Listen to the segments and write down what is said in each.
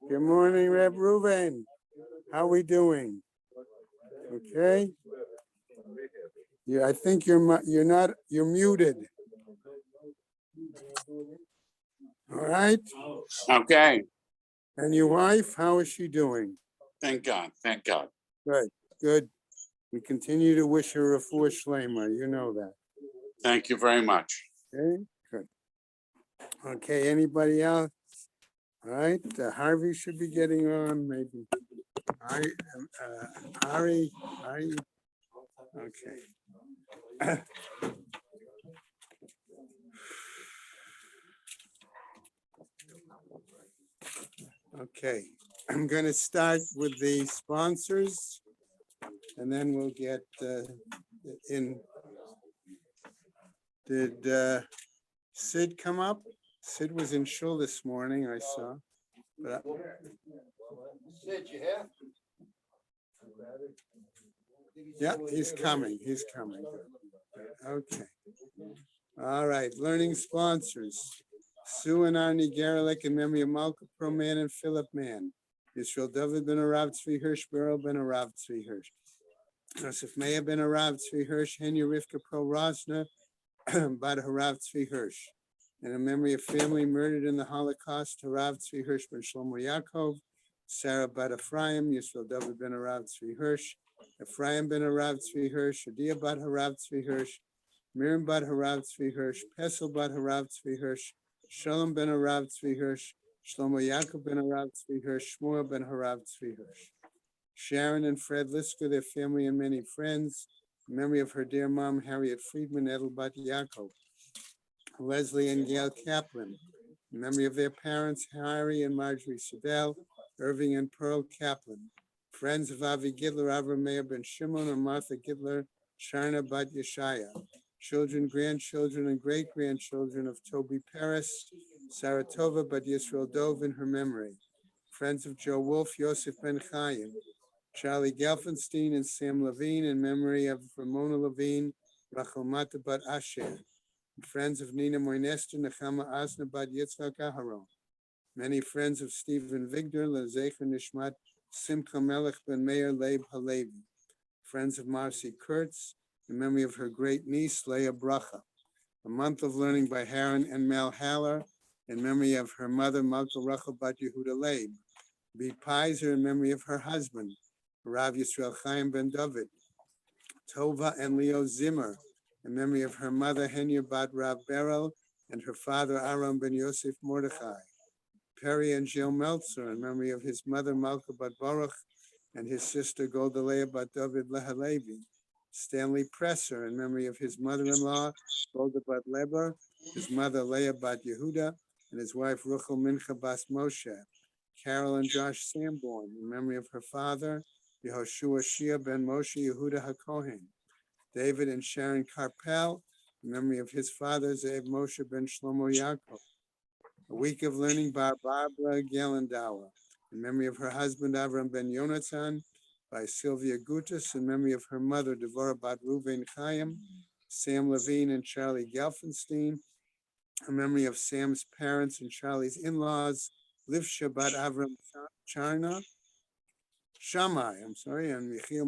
Good morning, Reb Ruben. How we doing? Okay. Yeah, I think you're not, you're muted. All right. Okay, And your wife, how is she doing? thank God, thank God. Good, good. We continue to wish her a full shlema. You know that. Thank you very much. Okay, good. Okay, anybody else? All right, Harvey should be getting on, maybe. Ari, okay. Okay, I'm going to start with the sponsors, and then we'll get in. Did Sid come up? Sid was in shul this morning, I saw. But Sid, you here? yeah, he's coming. He's coming. Okay. All right. Learning sponsors. Sue and Arnie Garelick in memory of Malka Pro Man and Philip Mann. Yisrael David ben Arav Tzvi Hirsch, Beryl ben Arav Tzvi Hirsch. Joseph Meir ben Arav Tzvi Hirsch, Henya Rivka Pro Rosner, Bad Harav Tzvi Hirsch. In memory of family murdered in the Holocaust, Harav Tzvi Hirsch ben Shlomo Yaakov, Sarah Bad Ephraim, Yisrael David ben Arav Tzvi Hirsch, Ephraim ben Arav Tzvi Hirsch, Shadia Bad Harav Tzvi Hirsch, Miriam Bad Harav Tzvi Hirsch, Pesel Bad Harav Tzvi Hirsch, Shalom ben Harav Tzvi Hirsch, Shlomo Yaakov ben Harav Tzvi Hirsch, Shmuel ben Harav Tzvi Hirsch. Sharon and Fred Lisker, their family and many friends. In memory of her dear mom, Harriet Friedman, Edelbat Yaakov. Leslie and Gail Kaplan. In memory of their parents, Harry and Marjorie Sidell, Irving and Pearl Kaplan. Friends of Avi Gidler, Avram Meir ben Shimon, and Martha Gidler, Sharna Bat Yeshaya. Children, grandchildren, and great-grandchildren of Toby Paris, Saratova Bat Yisrael Dov in her memory. Friends of Joe Wolf, Yosef Ben Chaim. Charlie Gelfenstein and Sam Levine in memory of Ramona Levine, Rachel Mata Bat Asher. Friends of Nina Moinester, Nechama Asna Bat Yitzchak Aharon. Many friends of Stephen Vigdor, Lezecha Nishmat, Simcha Melech Ben Meir Leib Halevi. Friends of Marcy Kurtz, in memory of her great niece, Leah Bracha. A month of learning by Haran and Mel Haller, in memory of her mother, Malka Rachel Bat Yehuda Leib. B. Pizer, in memory of her husband, Rav Yisrael Chaim Ben David. Tova and Leo Zimmer, in memory of her mother, Henya Bat Rav Beryl, and her father, Aaron Ben Yosef Mordechai. Perry and Jill Meltzer, in memory of his mother, Malka Bat Baruch, and his sister, Goldalea Bat David Lehalevi. Stanley Presser, in memory of his mother-in-law, Golda Bat Leber, his mother, Leah Bat Yehuda, and his wife, Ruchel Mincha Bas Moshe. Carol and Josh Sanborn, in memory of her father, Yehoshua Shia Ben Moshe Yehuda HaKohen. David and Sharon Carpel, in memory of his father, Zev Moshe Ben Shlomo Yaakov. A week of learning by Barbara Gelendauer, in memory of her husband, Avram Ben Yonatan, by Sylvia Gutas, in memory of her mother, Devorah Bat Ruven Chaim, Sam Levine and Charlie Gelfenstein, in memory of Sam's parents and Charlie's in-laws, Livsha Bat Avram Charna, Shammai, and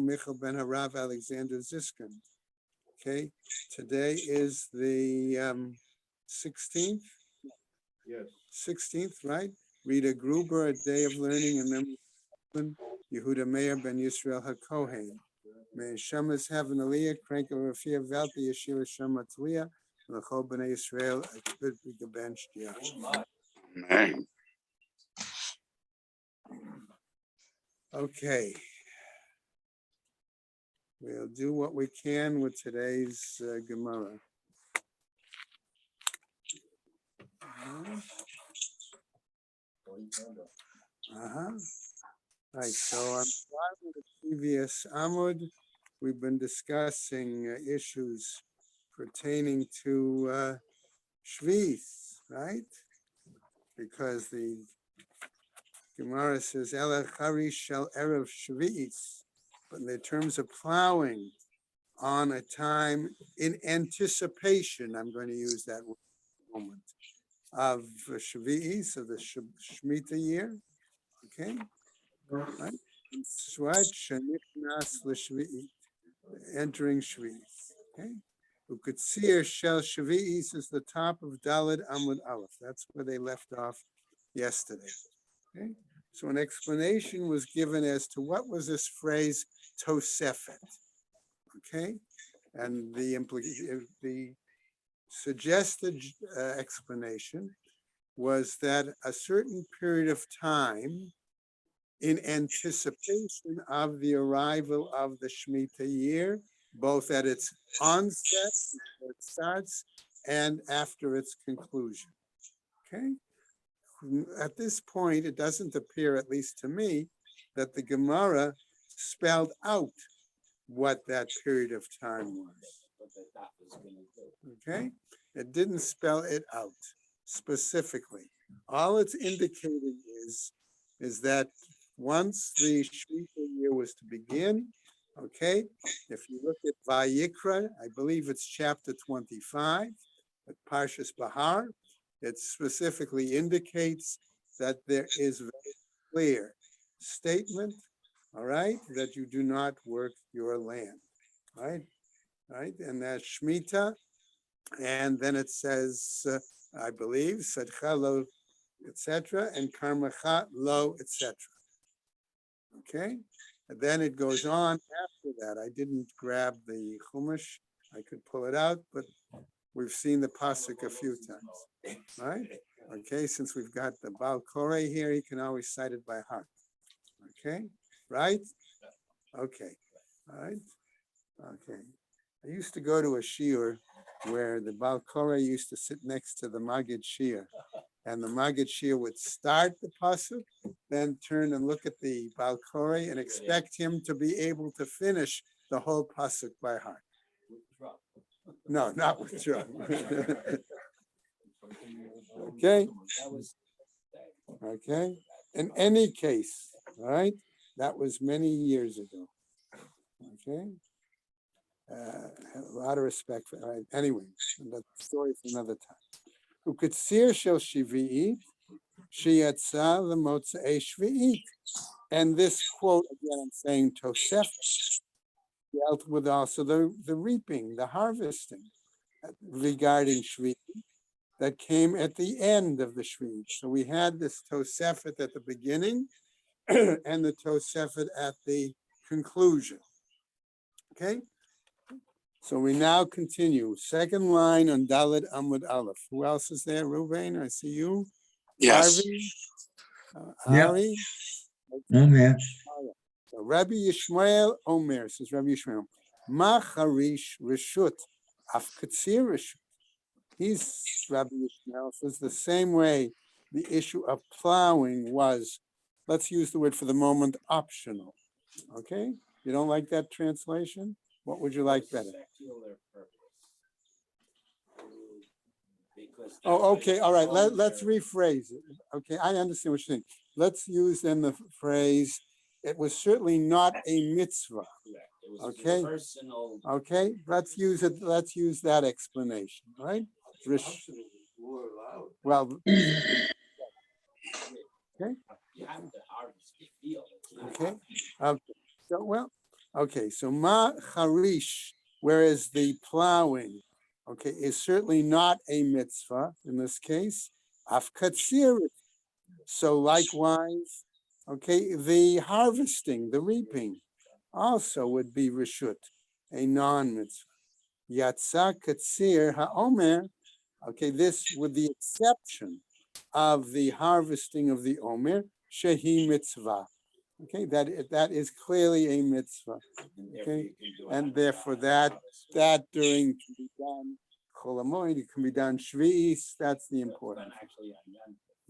Michal Ben Harav Alexander Ziskin. Okay, today is the 16th? Yes. 16th, right? Rita Gruber, A Day of Learning in memory of Yehuda Meir Ben Yisrael HaKohen. May Shamas have an aliyah, crank of Rafia Velti, Yeshua Shama Tliya, and the Chol B'nai Yisrael, a good big bench. Amen. Okay. We'll do what we can with today's Gemara. Right, so on the previous Amud, we've been discussing issues pertaining to Shvis, right? Because the Gemara says, Elech Harish Shel Erev Shvis, but in the terms of plowing on a time in anticipation, I'm going to use that word in a moment, of Shvi'is, of the Shemitah year, Okay, right? Shvat shenichnas l'shvi'it, entering Shvi'is. Okay, Ukatsir shel Shvi'is is the top of Daled Amud Aleph. That's where they left off yesterday. Okay, so an explanation was given as to what was this phrase Tosefet. Okay, and the suggested explanation was that a certain period of time in anticipation of the arrival of the Shemitah year, both at its onset, before it starts, and after its conclusion. Okay? At this point, it doesn't appear, at least to me, that the Gemara spelled out what that period of time was. Okay? It didn't spell it out specifically. All it's indicating is that once the Shemitah year was to begin, okay, if you look at Vayikra, I believe it's chapter 25, at Parshas Bahar, it specifically indicates that there is very clear statement, all right, that you do not work your land, right? Right, and that Shemitah, and then it says, I believe, Sadcha lo, etc., and Karmacha lo, etc. Okay, and then it goes on after that. I didn't grab the Chumash. I could pull it out, but we've seen the pasuk a few times, right? Okay, since we've got the Baal Koreh here, he can always cite it by heart. Okay, right? Okay, all right, okay. I used to go to a shiur where the Baal Koreh used to sit next to the Maggid Shiur, and the Maggid Shiur would start the pasuk, then turn and look at the Baal Koreh and expect him to be able to finish the whole pasuk by heart. No, not withdraw. Okay. Okay. In any case, all right, that was many years ago. Okay. A lot of respect for. All right. Anyway, that's a story for another time. Ukatsir shel Shivi'it, sheyatsa lemotzei Shvi'it. And this quote again, I'm saying Tosef dealt with also the reaping, the harvesting regarding Shvi'it that came at the end of the Shvi'it. So we had this Tosefet at the beginning and the Tosefet at the conclusion. Okay? So we now continue. Second line on Dalet Amud Aleph. Who else is there? Ruvain, I see you. Yes. Harvey, Yeah. Ari. Omer. So Rabbi Yishmael Omer, says Rabbi Yishmael. Ma charish reshut, af katsir reshut. He's, Rabbi Yishmael says, the same way the issue of plowing was, let's use the word for the moment, optional. Okay? You don't like that translation? What would you like better? Oh, okay, all right, let's rephrase it. Okay, I understand what you're saying. Let's use then the phrase, it was certainly not a mitzvah. Okay, okay, let's use it, let's use that explanation, right? Well, okay. Okay. Okay. So well, okay. So ma charish, whereas the plowing, okay, is certainly not a mitzvah in this case. Af katsir. So likewise, okay, the harvesting, the reaping, also would be reshut, a non-mitzvah. Yatsa katsir haomer. Okay, this with the exception of the harvesting of the omer, shehi mitzvah. Okay, that is clearly a mitzvah. Okay, and therefore that during can be done Chol Hamoed, it can be done Shvi'is. That's the important.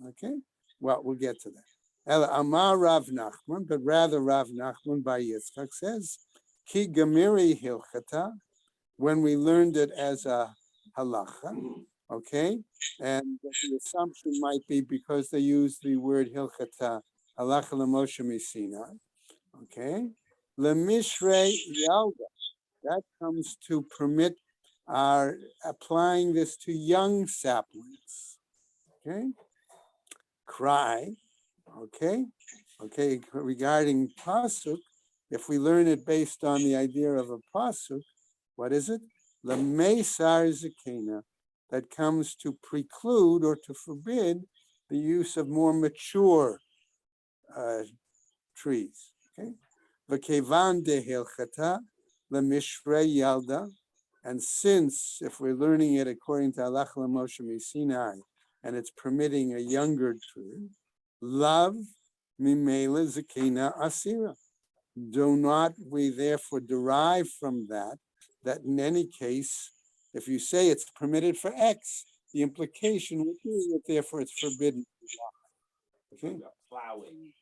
Okay, well we'll get to that. Ela Amar Rav Nachman, but rather Rav Nachman by Yitzchak says, Ki Gamiri Hilchata, when we learned it as a halacha. Okay, and the assumption might be because they use the word hilchata, halacha l'Moshe Sinai. Okay, lemishrei yalda, that comes to permit our applying this to young saplings. Okay, cry. Okay, Okay, regarding pasuk, if we learn it based on the idea of a pasuk, what is it? The mesar zakena, that comes to preclude or to forbid the use of more mature trees. Okay, v'kevan dehilchata lemishrei yalda, and since if we're learning it according to Halach Moshe Sinai, and it's permitting a younger tree, love mimela zakena asira. Do not we therefore derive from that in any case, if you say it's permitted for X, the implication would be that therefore it's forbidden. Okay.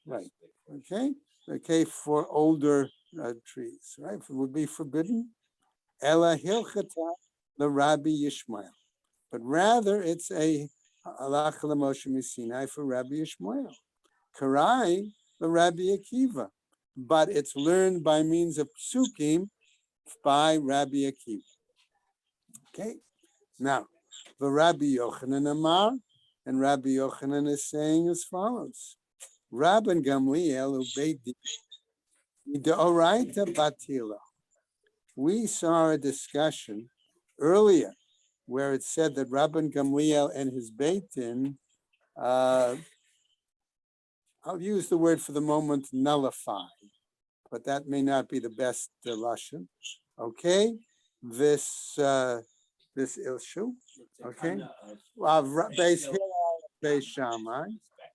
Right. Okay. Okay. For older trees, right? It would be forbidden. Ela hilchata the Rabbi Yishmael, but rather it's a halach l'Moshe Sinai for Rabbi Yishmael. Karai the Rabbi Akiva, but it's learned by means of psukim by Rabbi Akiva. Okay. Now, the Rabbi Yochanan Amar, and Rabbi Yochanan is saying as follows: Rabban Gamliel ubeidi deoraita batila. We saw a discussion earlier where it said that Rabban Gamliel and his Beit Din, I'll use the word for the moment, nullify, but that may not be the best lashon. Okay, this issue. Okay, Beis Hillel, Beis Shammai,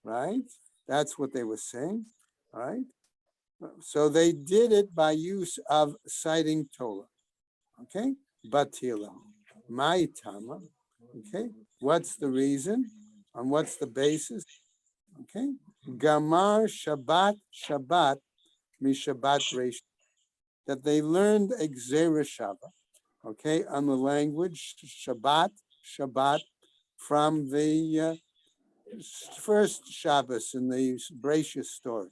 right? That's what they were saying. All right. So they did it by use of citing Torah. Okay, Batila, my Tama. Okay, what's the reason? And what's the basis? Okay, Gamar Shabbat mi Shabbat Reish, that they learned Exera Shabbat. Okay, on the language Shabbat from the first Shabbos in the Bereshit story.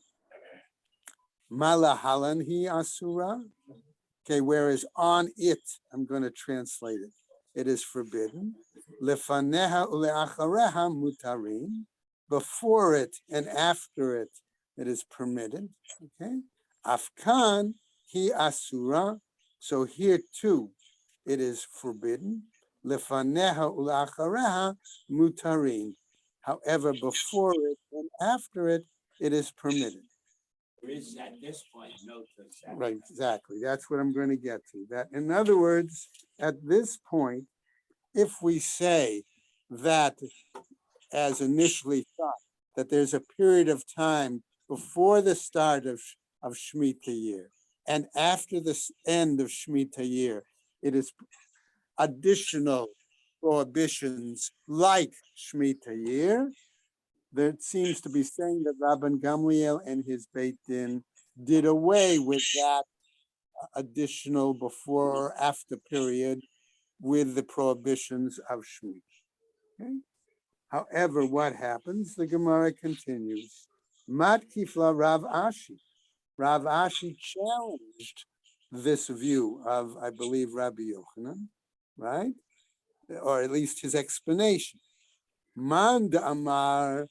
Malahalan hi asura. Okay, whereas on it, I'm going to translate it. It is forbidden. Lefaneha uleachareha mutarin. Before it and after it, it is permitted. Okay. Afkan hi asura. So here too, it is forbidden. Lefaneha uleachareha mutarin. However, before it and after it, it is permitted. There is at this point no conception. Right, exactly. That's what I'm going to get to. That, in other words, at this point, if we say that, as initially thought, that there's a period of time before the start of Shemitah year and after the end of Shemitah year, it is additional prohibitions like Shemitah year. There seems to be saying that Rabban Gamliel and his Beit Din did away with that additional before or after period with the prohibitions of Shemitah. Okay? However, what happens? The Gemara continues. Matkifla Rav Ashi. Rav Ashi challenged this view of, I believe, Rabbi Yochanan, right? Or at least his explanation. Man Amar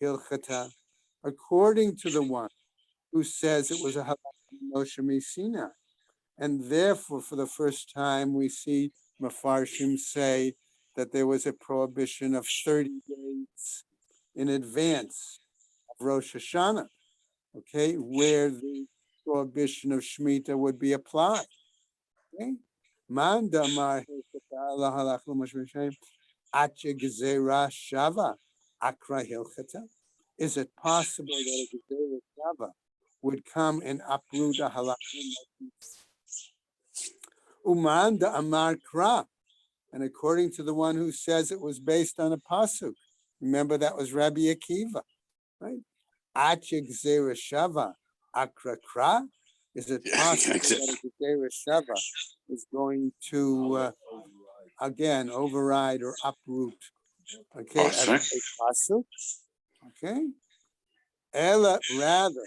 Hilchata, according to the one who says it was a halakha Moshe Sinai. And therefore, for the first time, we see Mefarshim say that there was a prohibition of 30 days in advance of Rosh Hashanah, okay, where the prohibition of Shemitah would be applied. Okay? Manda Mar Shava Akra Hilchata. Is it possible that a Gezerah Shava would come and uproot a halakha? Umanda Amar Kra, and according to the one who says it was based on a pasuk, remember that was Rabbi Akiva, right? Achig Zera Shava Akra Kra. Is it possible that a Zera Shava is going to again override or uproot? Okay, as a pasuk. Okay, Ella rather,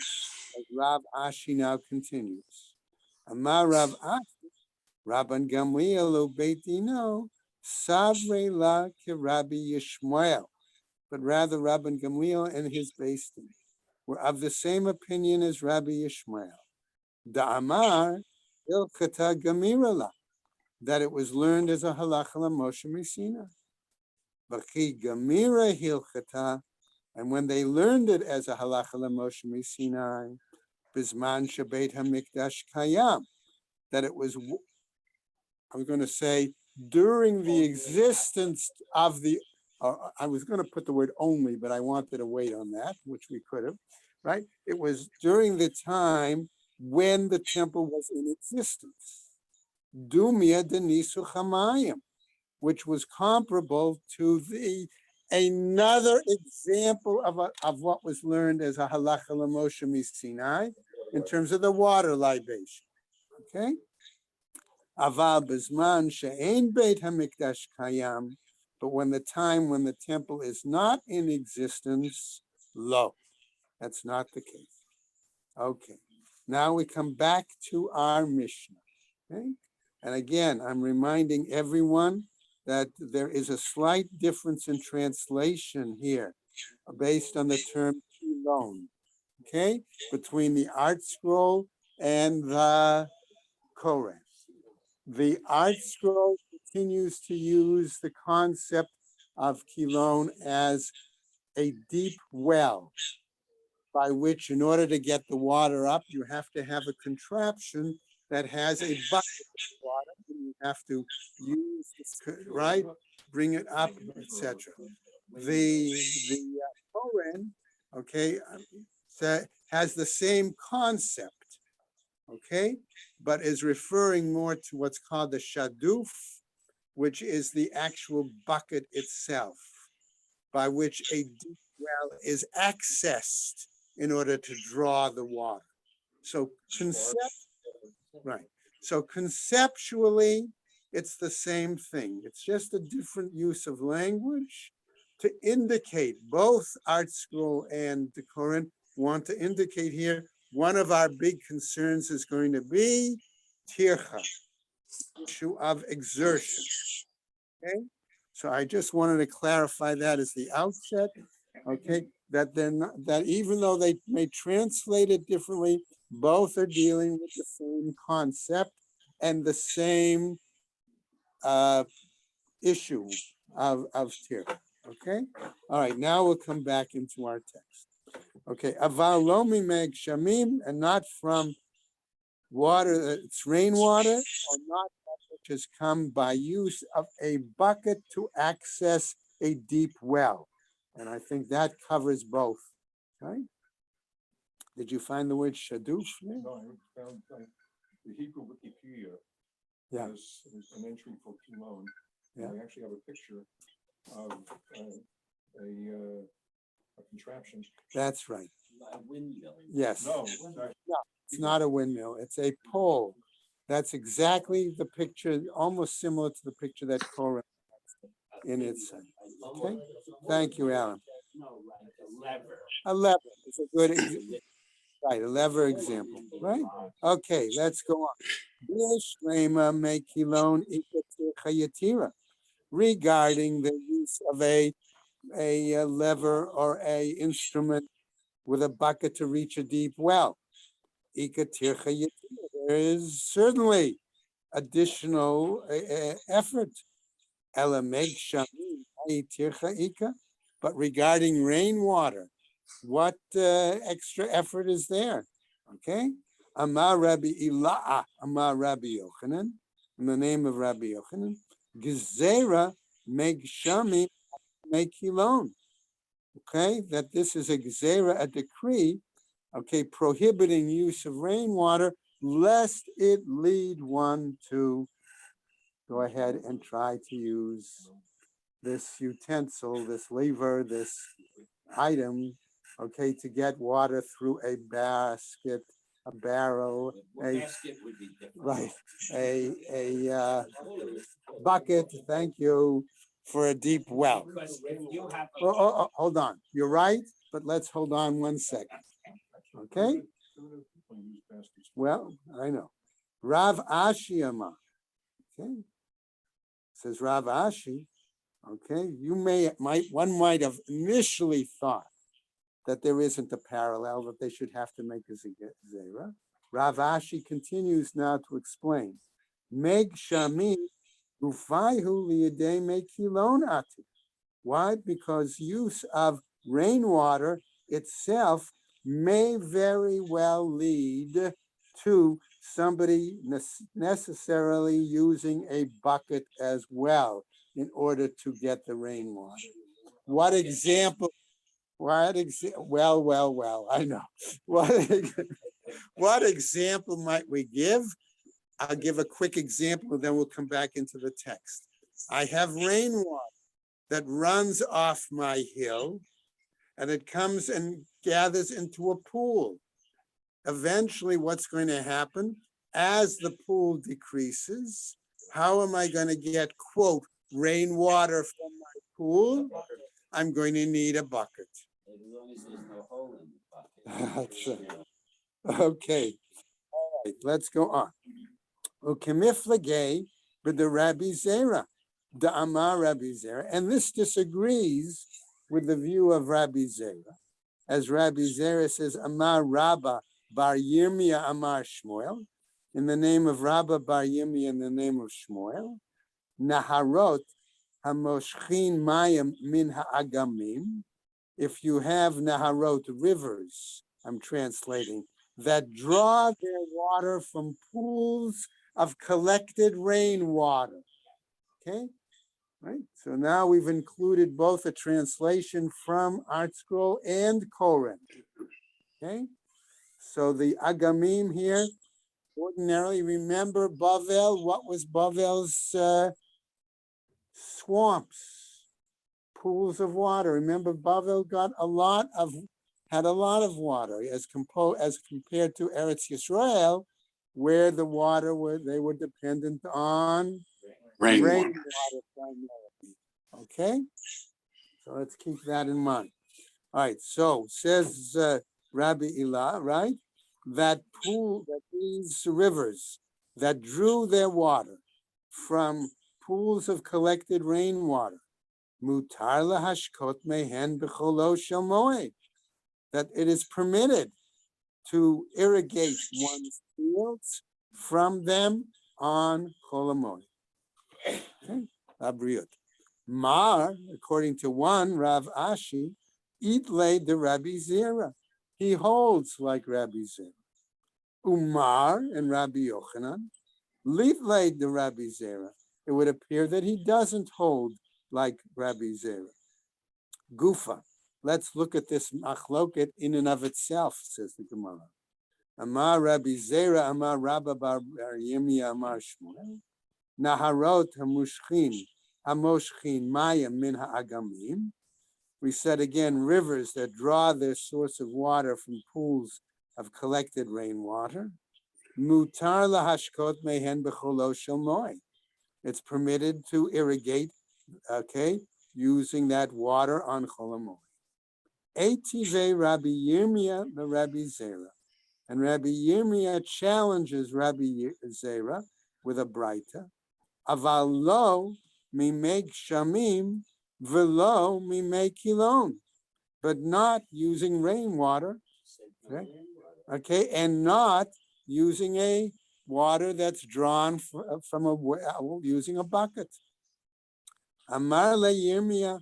as Rav Ashi now continues, Amar Rav Ashi. Rabban Gamliel Beitino Savre la Rabbi Yishmael, but rather Rabban Gamliel and his Beis Din. were of the same opinion as Rabbi Ishmael. Da'amar ilchata gamirala, that it was learned as a halacha Moshe Messina. B'chi gamira hilchata, and when they learned it as a halacha Moshe Messina, bisman shabeit hamikdash kayam, that it was, I'm going to say, during the existence of the, I was going to put the word only, but I wanted to wait on that, which we could have, right? It was during the time when the temple was in existence. Dumia denisu chamayim, which was comparable to the another example of what was learned as a halacha Moshe Sinai in terms of the water libation. Okay. Aval bizman she'ein beit hamikdash kayam, but when the temple is not in existence, lo, that's not the case. Okay, now we come back to our Mishnah. Okay, and again, I'm reminding everyone that there is a slight difference in translation here, based on the term kilon. Okay, between the art scroll and the Koran. The art scroll continues to use the concept of kilon as a deep well, by which, in order to get the water up, you have to have a contraption that has a bucket of water, and you have to use this, right, bring it up, etc. The Koran, okay, has the same concept, okay, but is referring more to what's called the shaduf, which is the actual bucket itself, by which a deep well is accessed in order to draw the water. So conceptually, it's the same thing. It's just a different use of language to indicate. Both Art Scroll and the Koran want to indicate here, one of our big concerns is going to be tircha, issue of exertion. Okay, so I just wanted to clarify that as the outset. Okay, that that even though they may translate it differently, both are dealing with the same concept and the same issue of tircha. Okay, all right. Now we'll come back into our text. Okay, aval lo mimeg shamim, and not from water, it's rainwater, or not that which has come by use of a bucket to access a deep well. And I think that covers both. Okay. Did you find the word shaduf? No, I found the Hebrew Wikipedia Yeah. has an entry for kilon. Yeah. And they actually have a picture of a contraption. That's right. A windmill. Yes. No, It's not a windmill. It's a pole. That's exactly the picture, almost similar to the picture that Korah in its. Okay. Thank you, Alan. No, like A a lever. lever is a good, right, a lever example, right? Okay, let's go on. Regarding the use of a lever or a instrument with a bucket to reach a deep well. There is certainly additional effort. But regarding rainwater, what extra effort is there? Okay. Amar Rabbi Ila'a, Amar Rabbi Yochanan, in the name of Rabbi Yochanan, Gezerah Megshami Mekilon. Okay, that this is a Gezerah, a decree, okay, prohibiting use of rainwater, lest it lead one to go ahead and try to use this utensil, this lever, this item, okay, to get water through a basket, a barrel, Well, basket would be different. right, a bucket, thank you, for a deep well. Because if you have. Hold on, you're right, but let's hold on 1 second. Okay, well, I know. Rav Ashi Amar, okay, says Rav Ashi, okay, one might have initially thought that there isn't a parallel, that they should have to make a zera. Rav Ashi continues now to explain. Meg shami ufayhu liyadei mekilon ati. Why? Because use of rainwater itself may very well lead to somebody necessarily using a bucket as well in order to get the rainwater. What example? Well, I know. What example might we give? I'll give a quick example, then we'll come back into the text. I have rainwater that runs off my hill, and it comes and gathers into a pool. Eventually, what's going to happen? As the pool decreases, how am I going to get, quote, rainwater from my pool? I'm going to need a bucket. As long as there's no hole in the bucket. That's right. Okay, all right, let's go on. Ukemiflagay with the Rabbi Zera, the Amar Rabbi Zera, and this disagrees with the view of Rabbi Zera. As Rabbi Zera says, Amar Rabba Bar Yirmiyah Amar Shmuel, in the name of Rabba Bar Yirmiyah, in the name of Shmuel, Naharot Hamoshchin Mayim Min Ha'agamim. If you have Naharot, rivers, I'm translating, that draw their water from pools of collected rainwater. Okay, right? So now we've included both a translation from Art Scroll and Koren. Okay, so the Agamim here, ordinarily, remember Bavel, what was Bavel's swamps, pools of water. Remember, Bavel had a lot of water as compared to Eretz Yisrael, where the water they were dependent on Rainwater. primarily. Okay, so let's keep that in mind. All right, so says Rabbi Ilah, right? That these rivers that drew their water from pools of collected rainwater, mutar lahashkot mehen b'cholo shel moed, that it is permitted to irrigate one's fields from them on Chol HaMoed. Okay, Abriut. Mar, according to one, Rav Ashi, Itlei the Rabbi Zera. He holds like Rabbi Zera. Umar and Rabbi Yochanan, Litlei the Rabbi Zera. It would appear that he doesn't hold like Rabbi Zera. Gufa. Let's look at this machloket in and of itself, says the Gemara. Amar Rabbi Zera, Amar Rabba Bar Yirmiyah, Amar Shmuel. Naharot hamoshchin maya min ha'agamim. We said again, rivers that draw their source of water from pools of collected rainwater. Mutar lahashkot mehen b'cholo shel moed. It's permitted to irrigate, okay, using that water on Chol HaMoed. Eitive Rabbi Yirmiyah the Rabbi Zera. And Rabbi Yirmiyah challenges Rabbi Zera with a braita. Aval lo mimei shamim velo mimei kilon. But not using rainwater, okay, and not using a water that's drawn from a well, using a bucket. Amar le Yirmiyah,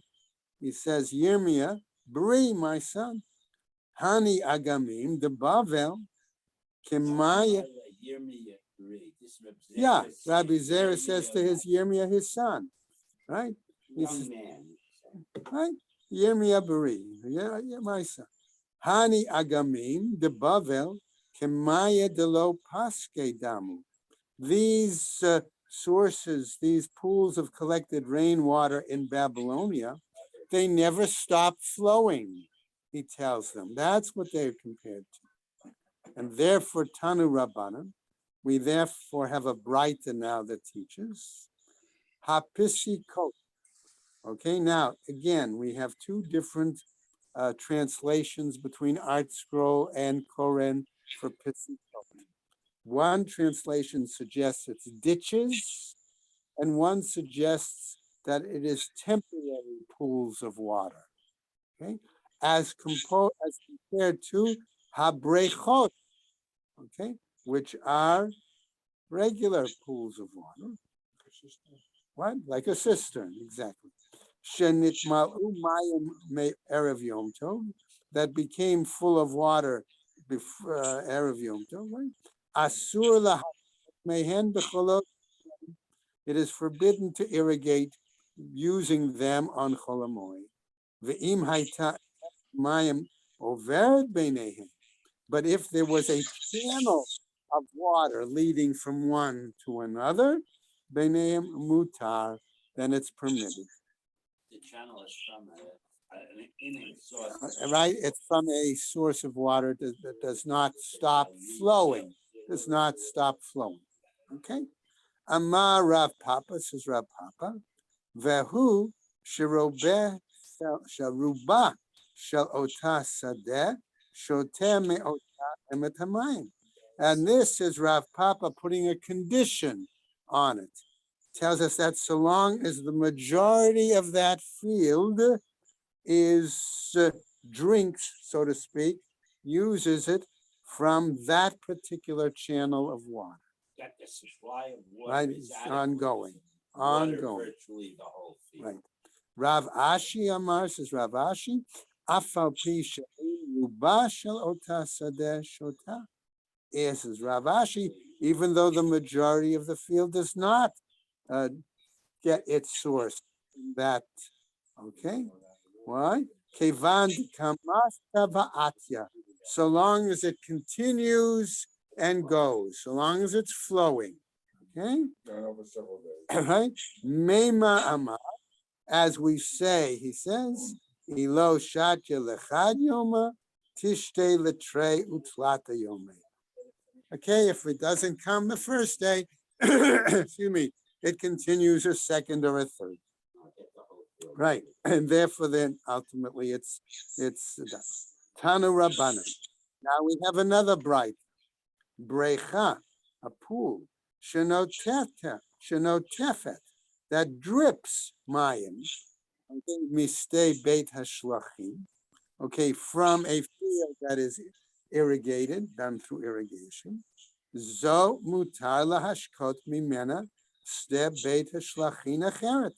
he says, Yirmiyah, Bri, my son, Hani Agamim, the Bavel, Kemaya. Yeah, Rabbi Zera says to his Yirmiyah, his son, right? He says, right? Yirmiyah Bri, yeah, my son. Hani Agamim, the Bavel, Kemaya de lo Paske Damu. These sources, these pools of collected rainwater in Babylonia, they never stop flowing, he tells them. That's what they're compared to. And therefore, Tanu Rabbanan, we therefore have a braita now that teaches Hapisi Kot. Okay, now, again, we have two different translations between Art Scroll and Koren for Pisi Kot. One translation suggests it's ditches, and one suggests that it is temporary pools of water. Okay, as compared to habrechot, okay, which are regular pools of water. What? Like a cistern, exactly. Shenitmalu mayim erev Yom Tov, that became full of water before erev Yom Tov, right? Asur la mehen b'cholot. It is forbidden to irrigate using them on cholamoy. Ve'im hayta mayim overd beinehem. But if there was a channel of water leading from one to another, beinehem mutar, then it's permitted. The channel is from an inexhaustible. Right? It's from a source of water that does not stop flowing. Does not stop flowing. Okay? Amar Rav Papa, says Rav Papa, Vehu Shirobeh Sharuba Shel Ota Sadeh Shotem Me'ota Emetamayim. And this is Rav Papa putting a condition on it. Tells us that so long as the majority of that field is drinks, so to speak, uses it from that particular channel of water. That the supply of water Right, is it's adequate ongoing, to water ongoing. virtually the whole field. Right. Rav Ashi Amar, says Rav Ashi, Afal Pi She'ein Ruba Shel Ota Sadeh Shota. Yes, says Rav Ashi, even though the majority of the field does not get its source from that. Okay, why? Kevan Kamasta Va'atya. So long as it continues and goes, so long as it's flowing. Okay, Gone over several days. right? Meima Amar, as we say, he says, Ilo Shatya Lechad Yoma, Tishte Letre Utlata Yome. Okay, if it doesn't come the first day, excuse me, it continues a second or a third. I'll get the whole field. Right, and therefore then ultimately it's done. Tanu Rabbanan. Now we have another bright brecha, a pool, shenotefet, that drips mayim, okay, mistei beit hashlachim, okay, from a field that is irrigated, done through irrigation. Zo mutar lahashkot mimena ste beit hashlachin acheret.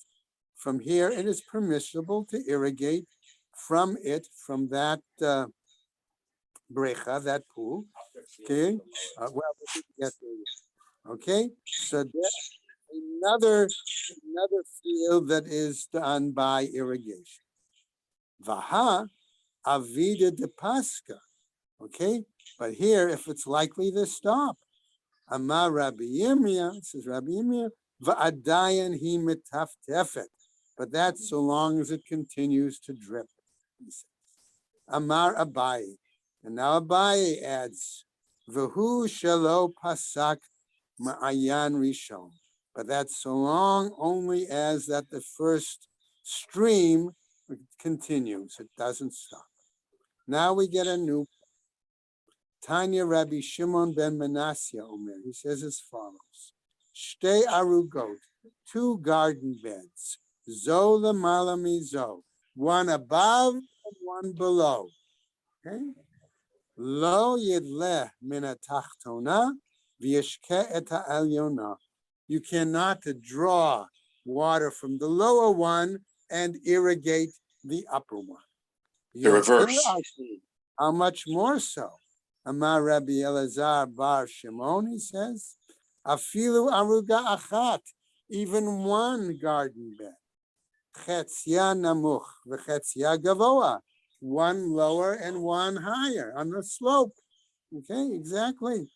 From here, it is permissible to irrigate from it, from that brecha, that pool. Okay, well, we didn't get there yet. Okay, so that's another field that is done by irrigation. Vaha avida de pasca. Okay, but here, if it's likely to stop, Amar Rabbi Yirmiyah, it says Rabbi Yirmiyah, va'adayan hi mitaftefet. But that's so long as it continues to drip, he says. Amar Abaye. And now Abaye adds, V'hu shelo pasak ma'ayan rishon. But that's so long only as that the first stream continues. It doesn't stop. Now we get a new Tanya Rabbi Shimon ben Manasseh Omer. He says as follows. Shtei arugot, 2 garden beds. Zo lemala mizo, one above and one below. Okay. Lo yidleh min hatachtona v'yeshke et ha'elyona. You cannot draw water from the lower one and irrigate the upper one. The reverse. How much more so? Amar Rabbi Elazar bar Shimon, he says, afilu aruga achat, even one garden bed. Chetzia namuch v'chetzia gavoa, one lower and one higher on the slope. Okay, exactly.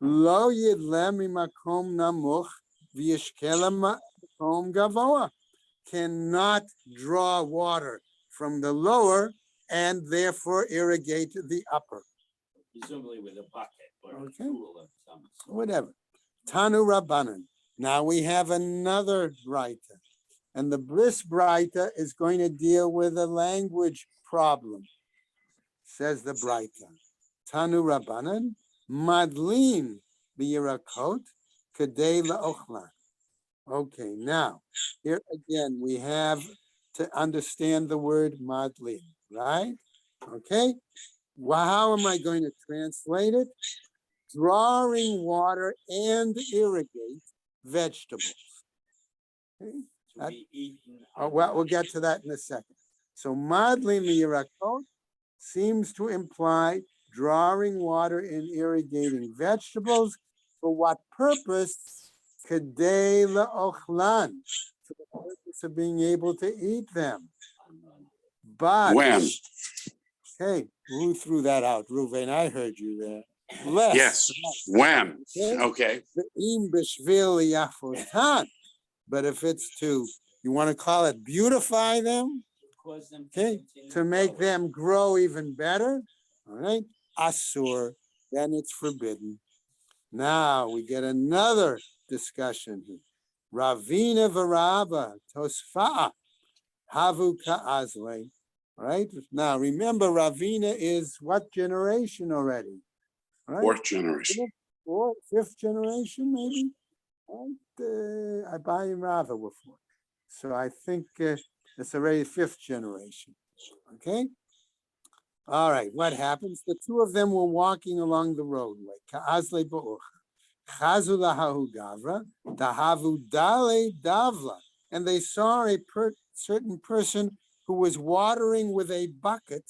Lo yidle mimakom namuch v'yishkele makom gavoa, cannot draw water from the lower and therefore irrigate the upper. Presumably with a bucket or Okay. a tool of some sort. Whatever. Tanu Rabbanan. Now we have another Braita. And the Bris Braita is going to deal with a language problem, says the Braita. Tanu Rabbanan, Madlin Birakot, Kadei La'ochlan. Okay, now, here again, we have to understand the word Madlin, right? Okay, well, how am I going to translate it? Drawing water and irrigate vegetables. Okay? To be eaten. Oh, well, we'll get to that in a second. So madlin liyirakot seems to imply drawing water and irrigating vegetables. For what purpose? Kedei la'ochlan, for the purpose of being able to eat them. But, When? hey, who threw that out? Ruvain, I heard you there. Less. Yes, when? Okay. Okay, Ve'im b'shvil yafotan. But if it's to, you want to call it beautify them, Cause them okay, continue to make growing. them grow even better, all right, asur, then it's forbidden. Now we get another discussion here. Ravina Varaba Tosfa Havu Ka'azle. All right. Now remember, Ravina is what generation already? All right. fourth generation. Fourth, fifth generation, maybe. Right? I buy him Rava before. So I think it's already fifth generation. Okay. All right. What happens? The two of them were walking along the roadway. Ka'azle bo'uch. Chazu lahahu gavra. Dahavu dale davla. And they saw a certain person who was watering with a bucket.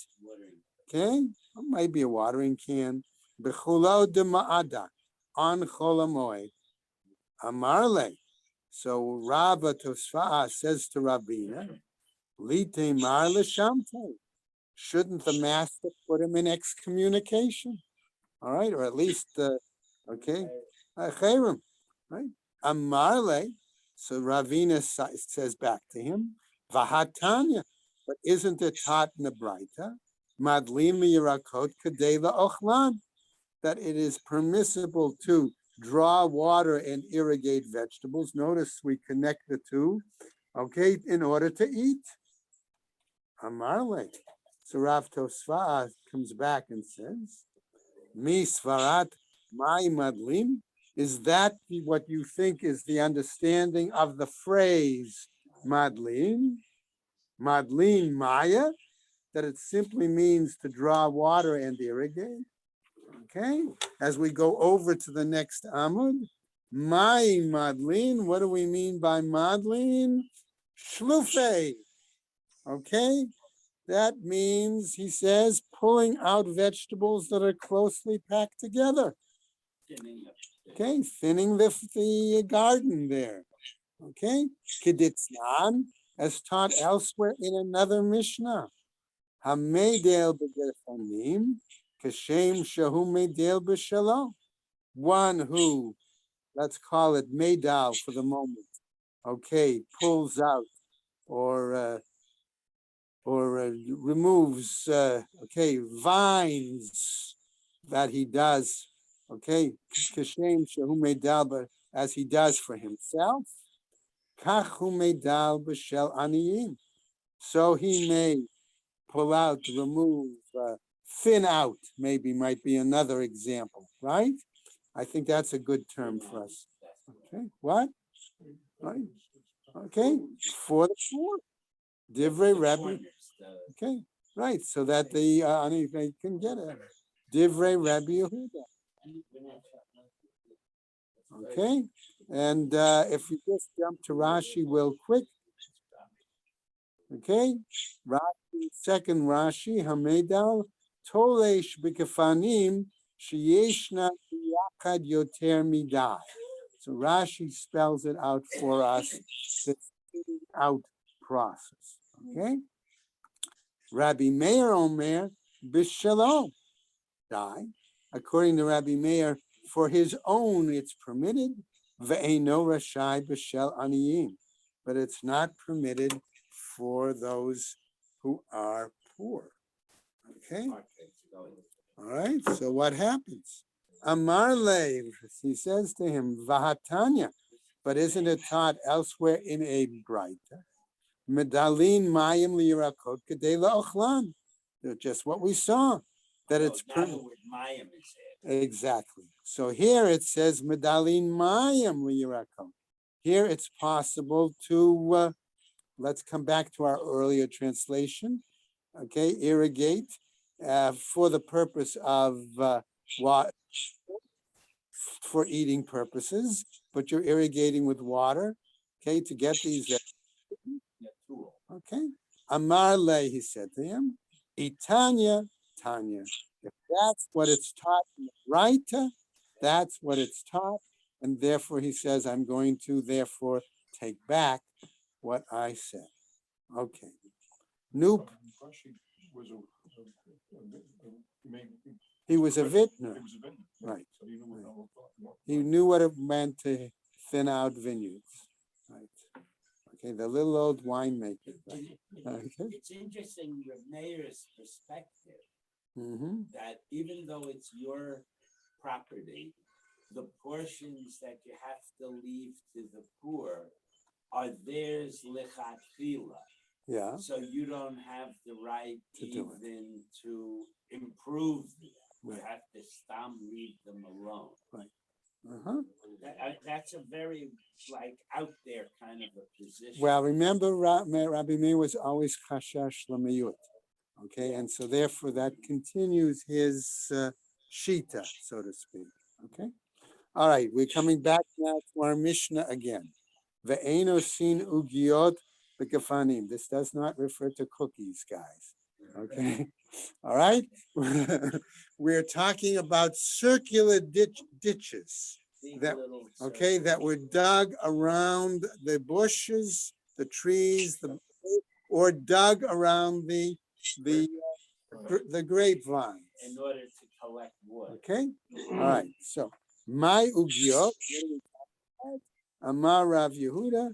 Okay. Maybe a watering can. Bechulo de ma'ada. On cholamoy. Amarle. So Rabba Tosfa says to Rabina, Lite marle shamte. Shouldn't the master put him in excommunication? All right, or at least, okay, chayrim, right? Amarle. So Ravina says back to him, Vahatanya. But isn't it taught in the Braita? Madlim yirakot kadela ochlan, that it is permissible to draw water and irrigate vegetables. Notice we connect the two, okay, in order to eat. Amarle. So Rav Tosfa comes back and says, Mi svarat mai madlim. Is that what you think is the understanding of the phrase madlim? Madlim maya? That it simply means to draw water and irrigate? Okay, as we go over to the next Amud, my madlin, what do we mean by madlin? Shlufe. Okay, that means, he says, pulling out vegetables that are closely packed together. Okay, thinning the garden there. Okay, Keditznan, as taught elsewhere in another Mishnah. Hamedel b'gerfanim, kashem shahu medel b'shalom. One who, let's call it medal for the moment, okay, pulls out or removes, okay, vines that he does, okay, kashem shahu medal, but as he does for himself, kachu medal b'shel aniyim. So he may pull out, remove, thin out, maybe might be another example, right? I think that's a good term for us. Okay, what? Right. Okay, for the poor. Divrei Rebbe. Okay, right, so that they can get it. Divrei Rebbe Yehuda. Okay, and if we just jump to Rashi real quick. Okay, Rashi, second Rashi, Hamedal, Tolesh b'kafanim sheyeshna biyakad yoter midai. So Rashi spells it out for us, the fitting out process. Okay, Rabbi Meir Omer b'shalom die. According to Rabbi Meir, for his own it's permitted. Ve'eno rashai b'shel aniyim, but it's not permitted for those who are poor. Okay. All right. So what happens? Amarle, he says to him, Vahatanya, but isn't it taught elsewhere in a Braita? Medalin mayim liyirakot kedei la'ochlan. Just what we saw, that it's exactly. So here it says medalin mayim liyirakot. Here it's possible to let's come back to our earlier translation. Okay, irrigate for the purpose of what for eating purposes, but you're irrigating with water, okay, to get these. Okay, Amar le, he said to him, Itanya, Tanya. If that's what it's taught in the Raita, that's what it's taught, and therefore he says, I'm going to therefore take back what I said. Okay. Nope. Was He was a vintner. was a vineyard. Right. So you know what I'm talking about. He knew what it meant to thin out vineyards. Right. Okay, the little old winemaker. Right? Okay. It's interesting from Meir's perspective Mm-hmm. that even though it's your property, the portions that you have to leave to the poor are theirs lichatchila. Yeah. So you don't have the right To do it. even to improve them. You Right. have to leave them alone. Uh-huh. That's a very like out there kind of a position. Well, remember, Rabbi Meir was always chashash lamayut. Okay, and so therefore that continues his shita, so to speak. Okay. All right, we're coming back now to our Mishnah again. Ve'eno sin ugiot b'kefanim. This does not refer to cookies, guys. Okay. All right. We're talking about circular ditches Big that- little okay, that were dug around the bushes, the trees, or dug around the grapevines. in order to collect wood. Okay, all right. So my ugiot, Amar Rav Yehuda,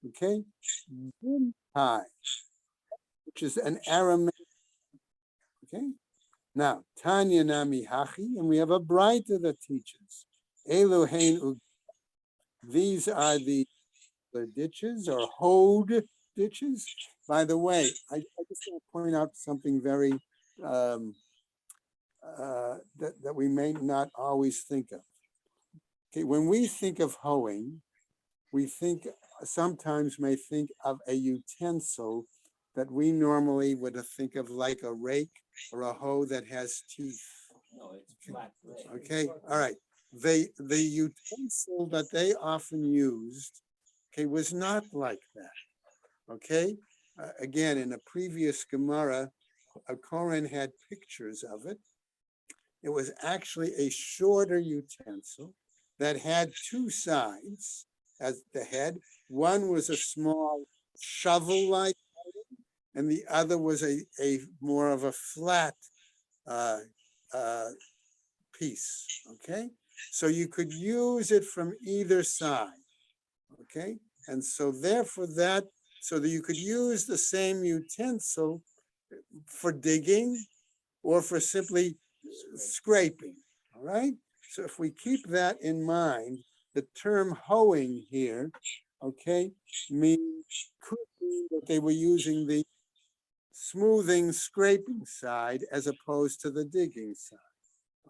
okay, Bimtai, which is an Aramaic. Okay, now Tanya Nami Hachi, and we have a Braita that teaches Elohein ugiot. These are the ditches or hoed ditches. By the way, I just want to point out something very that we may not always think of. Okay, when we think of hoeing, we sometimes may think of a utensil that we normally would think of like a rake or a hoe that has teeth. No, it's flat. Okay, all right. The utensil that they often used, okay, was not like that. Okay, again, in a previous Gemara, a Koran had pictures of it. It was actually a shorter utensil that had two sides as the head. One was a small shovel-like, and the other was a more of a flat piece. Okay, so you could use it from either side. Okay, and so therefore so that you could use the same utensil for digging or for simply scraping. All right. So if we keep that in mind, the term hoeing here, okay, could mean that they were using the smoothing, scraping side as opposed to the digging side.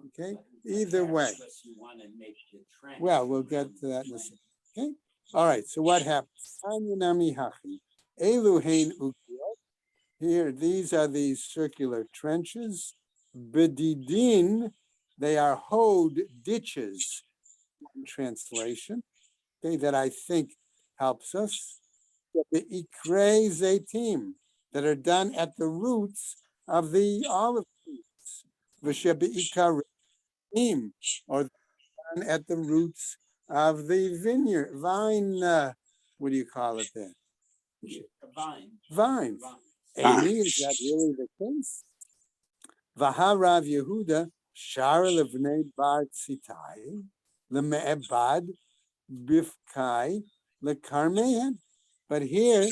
Okay, either way. You want to make the trench. Well, we'll get to that in a second. Okay. All right. So what happens? Here, these are these circular trenches. Bedidin, they are hoed ditches. In translation, okay, that I think helps us. The ikre zaitim that are done at the roots of the olive trees. V'shebeikarim, or done at the roots of the vine. What do you call it then? Vines. Amy, is that really the case? Vaharav Yehuda, Shara levnei bar tzitai, leme'ebad bifkai lekarmehen. But here,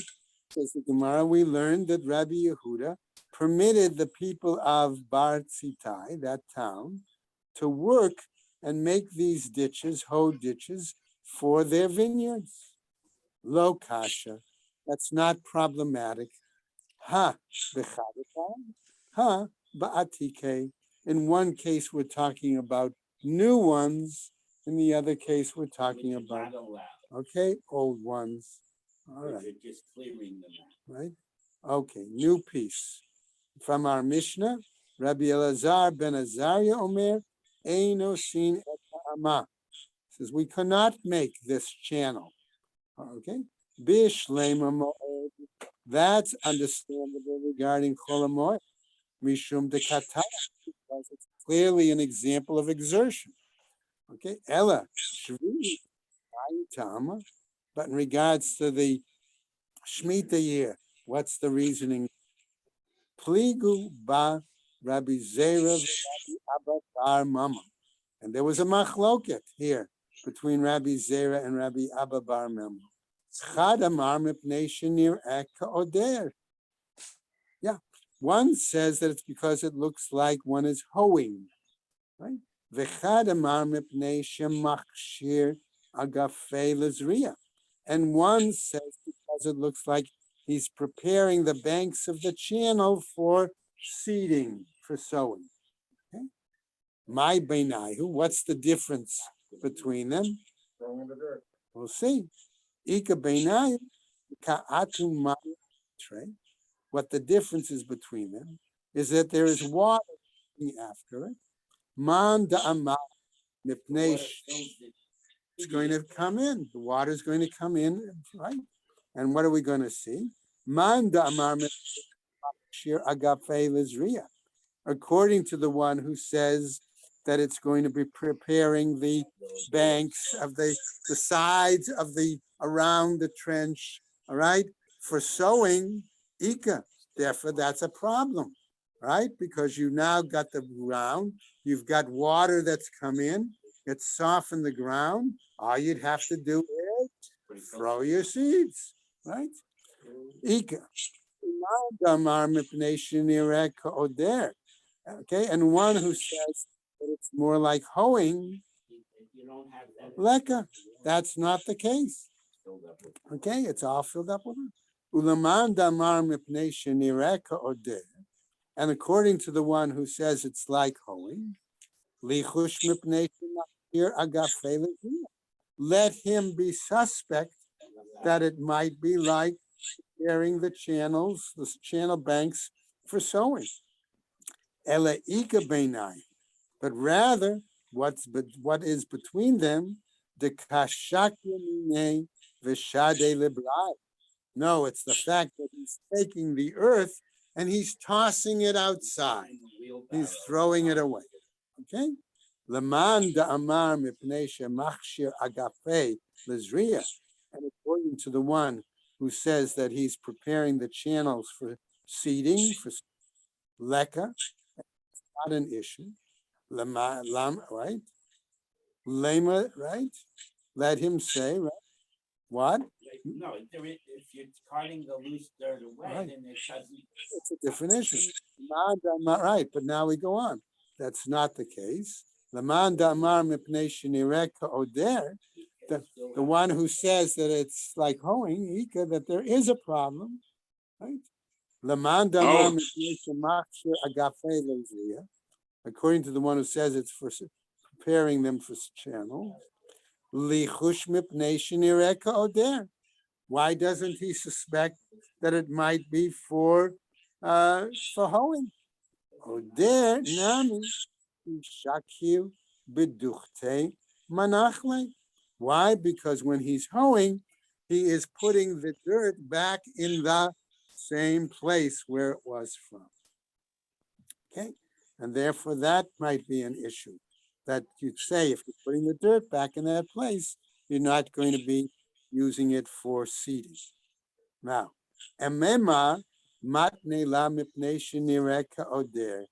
says the Gemara, we learned that Rabbi Yehuda permitted the people of Bar Tzitai, that town, to work and make these ditches, hoe ditches, for their vineyards. Lo kasha, that's not problematic. Ha, b'chadatai, ha, ba'atike. In one case, we're talking about new ones. In the other case, we're talking about, okay, old ones. All right. You're just clearing them out. Right? Okay, new piece from our Mishnah. Rabbi Elazar ben Azariah Omer, Eino Sin et Ha'ama. Says we cannot make this channel. Okay? Bishlema Moed. That's understandable regarding Chol HaMoed. Mishum de Katana, because it's clearly an example of exertion. Okay? Ella, Shvi, Tama. But in regards to the Shemitah year, what's the reasoning? Pligu ba Rabbi Zera Rabbi Abba Bar Mama. And there was a machloket here between Rabbi Zera and Rabbi Abba Bar Mama. Chad amar mipnei shenir eka oder. Yeah, one says that it's because it looks like one is hoeing, right? V'chad amar mipnei shemachshir agafei lezriya. And one says because it looks like he's preparing the banks of the channel for seeding, for sowing. Okay? My beinayu, what's the difference between them? Throwing in the dirt. We'll see. Ika beinayu ka'atu ma. What the difference is between them is that there is water after it. Man da'amar mipnei. It's going to come in. The water is going to come in, right? And what are we going to see? Man da'amar shir agafe lizriya. According to the one who says that it's going to be preparing the banks of the sides of the around the trench, all right, for sowing, Ika. Therefore, that's a problem, right? Because you now got the ground, you've got water that's come in, it's softened the ground. All you'd have to do is throw your seeds, right? Ika. Okay, and one who says that it's more like hoeing, leka, that's not the case. Okay, it's all filled up with it. And according to the one who says it's like hoeing, let him be suspect that it might be like preparing the channels, the channel banks for sowing. But rather, what is between them, the kashakimine v'shade librai. No, it's the fact that he's taking the earth and he's tossing it outside. He's throwing it away. Okay? Leman da'amar mipnei shemachshir agafe lizriya. And according to the one who says that he's preparing the channels for seeding, for leka, not an issue. Lama, right? Lema, right? Let him say, right? What? No, if you're carting the loose dirt away, Right. then it doesn't. It's a different issue. Right, but now we go on. That's not the case. Laman da'amar mipnei shenireka oder. The one who says that it's like hoeing, Ika, that there is a problem, right? Laman da'amar mipnei shemachshir agafe lezriya. According to the one who says it's for preparing them for channel. Lichush mipnei shenireka oder. Why doesn't he suspect that it might be for hoeing? Oder nami shakil beduchte manachle. Why? Because when he's hoeing, he is putting the dirt back in the same place where it was from. Okay, and therefore that might be an issue that you'd say if you're putting the dirt back in that place, you're not going to be using it for seeding. Now, emema matne la mipnei shenireka oder.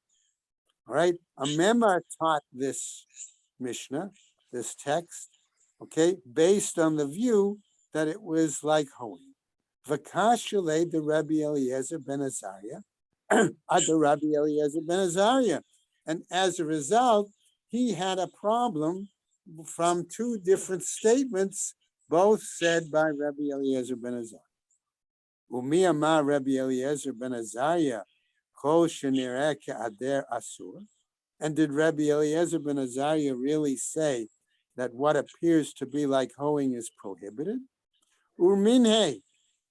All right, Amema taught this Mishnah, this text, okay, based on the view that it was like hoeing. Vakashale the Rabbi Eliezer ben Azariah, the Rabbi Eliezer ben Azariah, and as a result, he had a problem from two different statements, both said by Rabbi Eliezer ben Azariah. Umi amar Rabbi Eliezer ben Azariah, kol shenireh ke'ader asur. And did Rabbi Eliezer ben Azariah really say that what appears to be like hoeing is prohibited? Urminhe,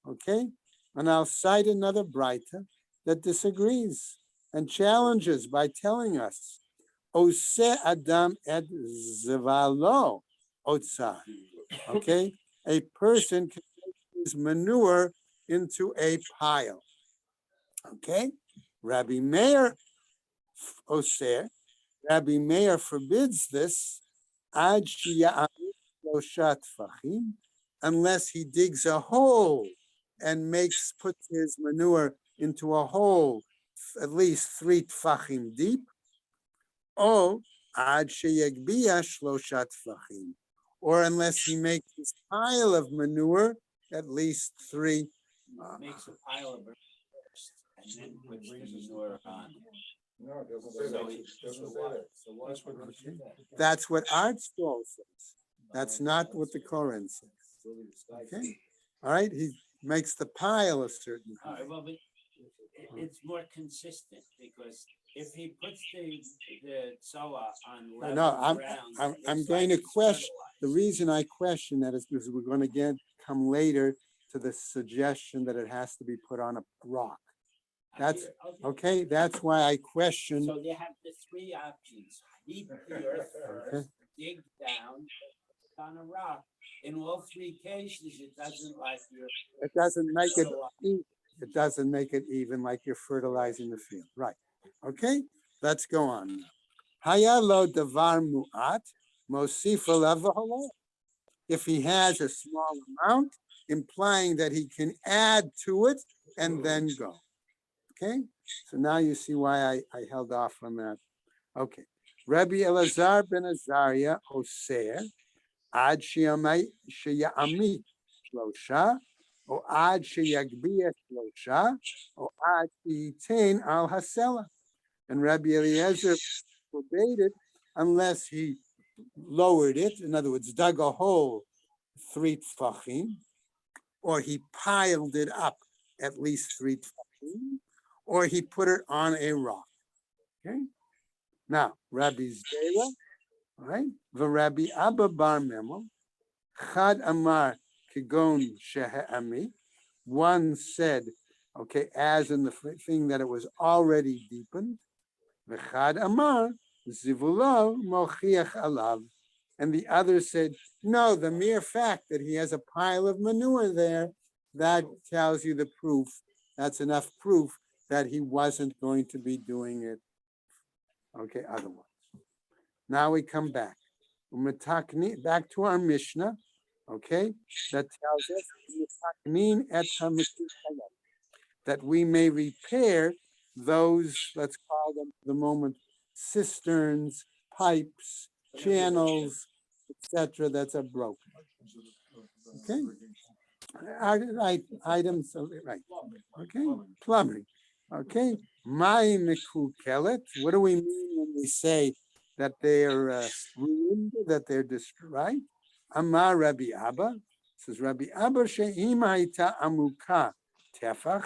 okay? And I'll cite another Braita that disagrees. and challenges by telling us, Ose Adam et Zivalo Otsar. Okay, a person can make his manure into a pile. Okay, Rabbi Meir Oser, Rabbi Meir forbids this ad sheya'amid shlosha tfachim, unless he digs a hole and puts his manure into a hole at least 3 tfachim deep, or ad sheyagbiya shlosha tfachim, or unless he makes his pile of manure at least 3. Makes a pile of earth first and then puts the manure on. No, it doesn't say So that. it- It doesn't so say what- that. so what- That's what what it is says. that? That's what Art Scroll says. That's not what the Koran says. Okay, all right. He makes the pile a certain All right, height. well, but it's more consistent because if he puts the tzoa on No, level ground. I'm it's going like to it's question. The fertilized. reason I question that is because we're going to come later to the suggestion that it has to be put on a rock. I That's hear- okay. That's why I question. So they have the 3 options: heat the earth first, dig down, put on a rock. In all 3 cases, it doesn't like you're. It doesn't make it. fertilizing. It doesn't make it even like you're fertilizing the field, right? Okay, let's go on now. Hayalo davar mu'at mosifa levahala. If he has a small amount, implying that he can add to it and then go. Okay, so now you see why I held off on that. Okay, Rabbi Elazar ben Azariah Oser ad sheyami shlosha, or ad sheyagbiya shlosha, or ad sheyitain al hasela. And Rabbi Eliezer forbade it unless he lowered it, in other words, dug a hole 3 tfachim, or he piled it up at least 3 tfachim, or he put it on a rock. Okay. Now, Rabbi Zera, all right, the Rabbi Abba Bar Memel, Chad Amar Kigon Shehe'ami, one said, okay, as in the thing that it was already deepened, the Chad Amar Zivulo Mochiach Alav, and the other said, no, the mere fact that he has a pile of manure there, that tells you the proof. That's enough proof that he wasn't going to be doing it, okay, otherwise. Now we come back. Back to our Mishnah, okay, that tells us that we may repair those, let's call them for the moment, cisterns, pipes, channels, etc., that's are broken. Okay. Right, items, right. Okay, plumbing. Okay, my mekukelet. What do we mean when we say that they're ruined, that they're destroyed? Right? Amar Rabbi Abba. Says Rabbi Abba she'im haita amuka tefach.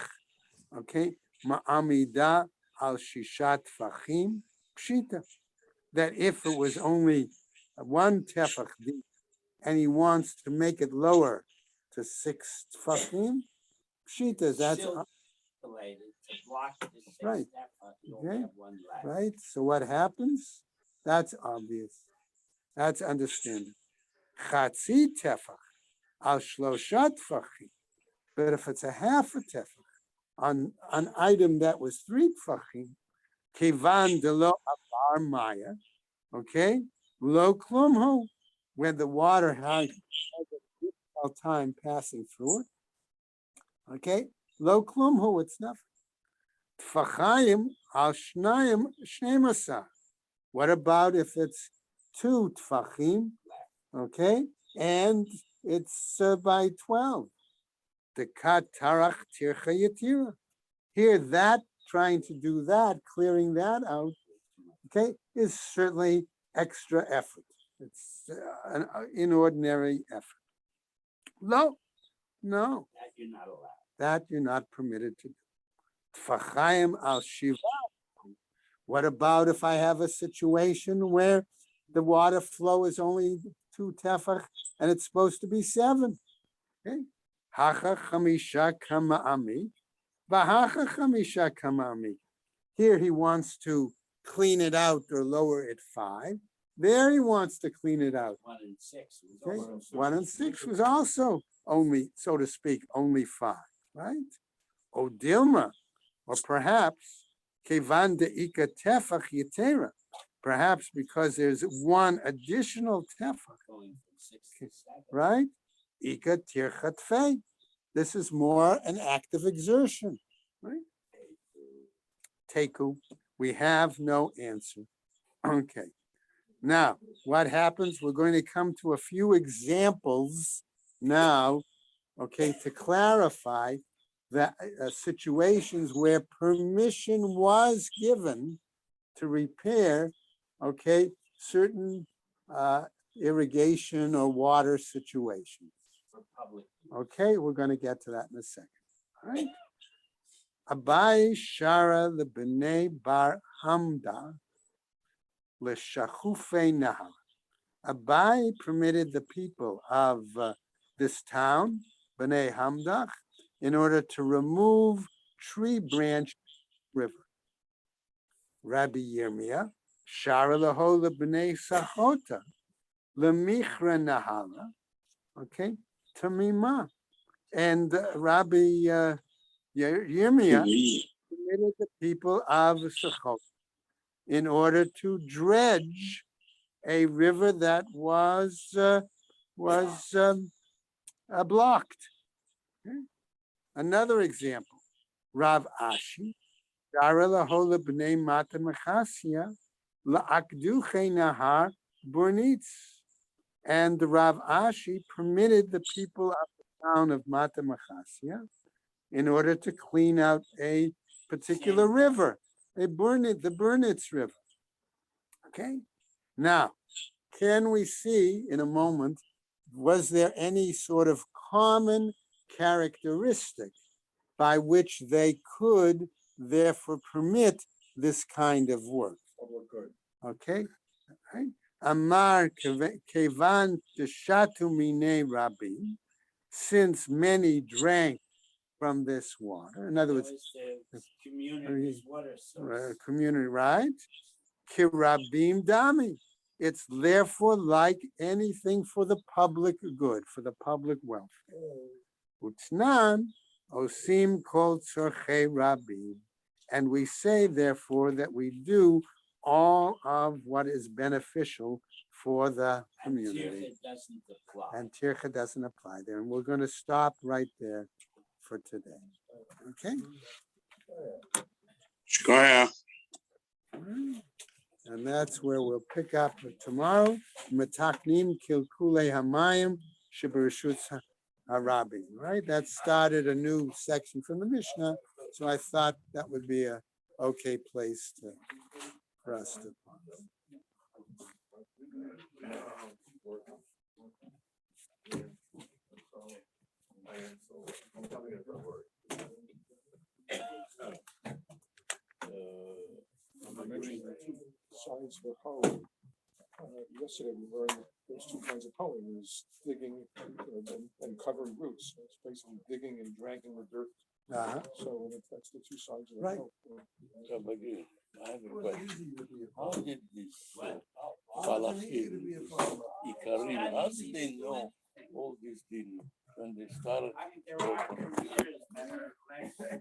Okay, ma'amida al shishat tfachim pshita. That if it was only 1 tefach deep, and he wants to make it lower to 6 tfachim, pshita, that's Still related to block the 6 Right. step, you Okay. only have 1 left. right. So what happens? That's obvious. That's understandable. Chatzi tefach al shlosha tfachim. But if it's a half a tefach on an item that was 3 tfachim, kivan de lo avar maya, okay, lo klumhu, when the water has a difficult time passing through it, okay, lo klumhu, it's nothing. Tfachayim al shnayim shneimasa. What about if it's 2 tfachim, okay, and it's by 12? The katarach tircha yatira. Here, that trying to do that, clearing that out, okay, is certainly extra effort. It's an inordinary effort. No, That you're not allowed. that you're not permitted to do. Tfachayim al shiva. What about if I have a situation where the water flow is only 2 tefach and it's supposed to be 7? Okay. Hacha chamisha kama'ami, v'hacha chamisha kama'ami. Here he wants to clean it out or lower it 5. There he wants to clean it out. 1 and 6. Okay, 1 and 6 was also only, so to speak, only 5, right? O Dilma, or perhaps, Kevan de Ika Tefach Yetera, perhaps because there's 1 additional Tefach, Going from 6 to 7. right? Ika Tirchat Fei. This is more an active exertion, right? Teku, we have no answer. Okay. Now, what happens? We're going to come to a few examples now, okay, to clarify that situations where permission was given to repair, okay, certain irrigation or water situations. For public. Okay, we're going to get to that in a second. All right. Abai Shara the B'nai Bar Hamda L'Shachufe Nahar. Abai permitted the people of this town, B'nai Hamdach, in order to remove tree branch river. Rabbi Yirmiyah, Shara Lahola B'nai Sachota, L'Michra Nahala, okay, Tamima. And Rabbi Yirmiyah permitted the people of Sachot in order to dredge a river that was blocked. Okay. Another example, Rav Ashi, Dara lahola b'nei Mata Mechasia, la'akduche nahar Burnitz. And the Rav Ashi permitted the people of the town of Mata Mechasia in order to clean out a particular river, the Burnitz River. Okay. Now, can we see in a moment, was there any sort of common characteristic by which they could therefore permit this kind of work? Okay. Right. Amar kevan teshatu mine rabbi, since many drank from this water. In other words, the community's water source. Community, right? Kirabim dami. It's therefore like anything for the public good, for the public welfare. Utnan osim kol tzorchei rabim. And we say, therefore, that we do all of what is beneficial for the community. And tircha doesn't apply there. And we're going to stop right there for today. Okay? Shkoya. And that's where we'll pick up tomorrow. Metaknin kilkule hamayim shibarishutz harabim. Right? That started a new section from the Mishnah. So I thought that would be a okay place for us to pause. I mentioned the 2 sides for hoeing. Yesterday we learned there's 2 kinds of hoeing: is digging and covering roots. It's basically digging and dragging the dirt. So that's the 2 sides of the Right. hoe. I have a question. How did this Falafel, Ikarim, how did they know all this thing when they started?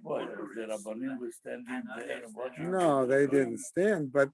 What, the Rabbanim were standing there and watching? No, they didn't stand, but